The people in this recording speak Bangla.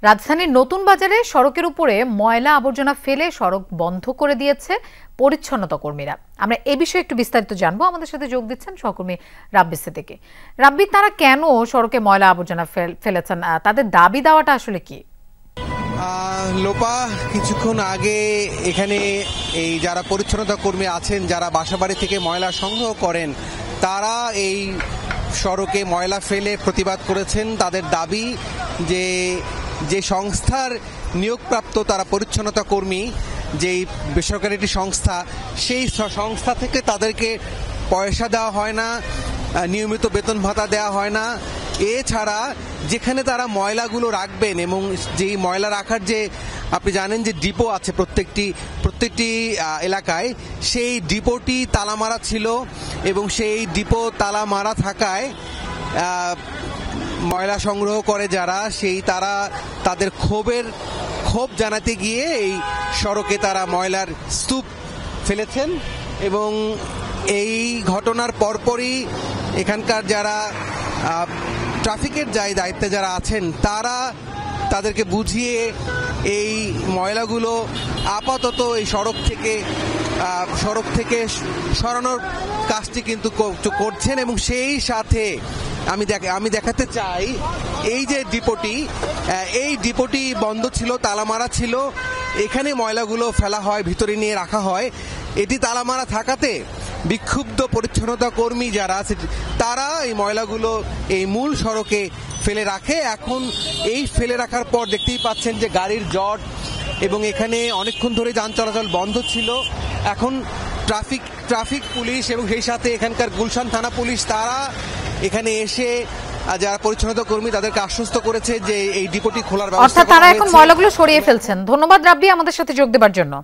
রাজধানীর নতুন বাজারে সড়কের উপরে ময়লা আবর্জনা ফেলে সড়ক বন্ধ করে দিয়েছে পরিচ্ছন্নতা কর্মীরা। আমরা এই বিষয়ে একটু বিস্তারিত জানবো। আমাদের সাথে যোগ দিচ্ছেন সহকর্মী রাব্বি সিদ্দিকী। রাব্বি, তারা কেন সড়কে ময়লা আবর্জনা ফেলেছেন, তাদের দাবি দেওয়াটা আসলে কি? লোপা, কিছুক্ষণ আগে এখানে এই যারা পরিচ্ছন্নতা কর্মী আছেন, যারা বাসাবাড়ি থেকে ময়লা সংগ্রহ করেন, তারা এই সড়কে ময়লা ফেলে প্রতিবাদ করেছেন। তাদের দাবি যে সংস্থার নিয়োগপ্রাপ্ত তারা পরিচ্ছন্নতা কর্মী, যেই বেসরকারি একটি সংস্থা, সেই সংস্থা থেকে তাদেরকে পয়সা দেওয়া হয় না, নিয়মিত বেতন ভাতা দেওয়া হয় না। এছাড়া যেখানে তারা ময়লাগুলো রাখবেন এবং যেই ময়লা রাখার যে আপনি জানেন যে ডিপো আছে প্রত্যেকটি এলাকায়, সেই ডিপোটি তালা মারা ছিল এবং সেই ডিপো তালা মারা থাকায় ময়লা সংগ্রহ করে যারা, তারা তাদের ক্ষোভ জানাতে গিয়ে এই সড়কে তারা ময়লার স্তূপ ফেলেছেন। এবং এই ঘটনার পরপরই এখানকার যারা ট্রাফিকের দায়িত্বে যারা আছেন, তাদেরকে বুঝিয়ে এই ময়লাগুলো আপাতত এই সড়ক থেকে সরানোর কাজটি কিন্তু করছেন। এবং সেই সাথে আমি দেখাতে চাই এই যে ডিপোটি বন্ধ ছিল, তালা মারা ছিল। এখানে ময়লাগুলো ফেলা হয়, ভিতরে নিয়ে রাখা হয়। এটি তালা মারা থাকাতে বিক্ষুব্ধ পরিচ্ছন্নতা কর্মী যারা আছে, তারা এই ময়লাগুলো এই মূল সড়কে ফেলে রাখে। এখন এই ফেলে রাখার পর দেখতেই পাচ্ছেন যে গাড়ির জট, এবং এখানে অনেকক্ষণ ধরে যান চলাচল বন্ধ ছিল। এখন ট্রাফিক পুলিশ এবং সেই সাথে এখানকার গুলশান থানা পুলিশ, তারা এখানে এসে যারা পরিচ্ছন্নতা কর্মী তাদেরকে আশ্বস্ত করেছে যে এই ডিপোটি খোলার ব্যবস্থা, অর্থাৎ তারা এখন ময়লাগুলো সরিয়ে ফেলছেন। ধন্যবাদ রাব্বি আমাদের সাথে যোগ দেওয়ার জন্য।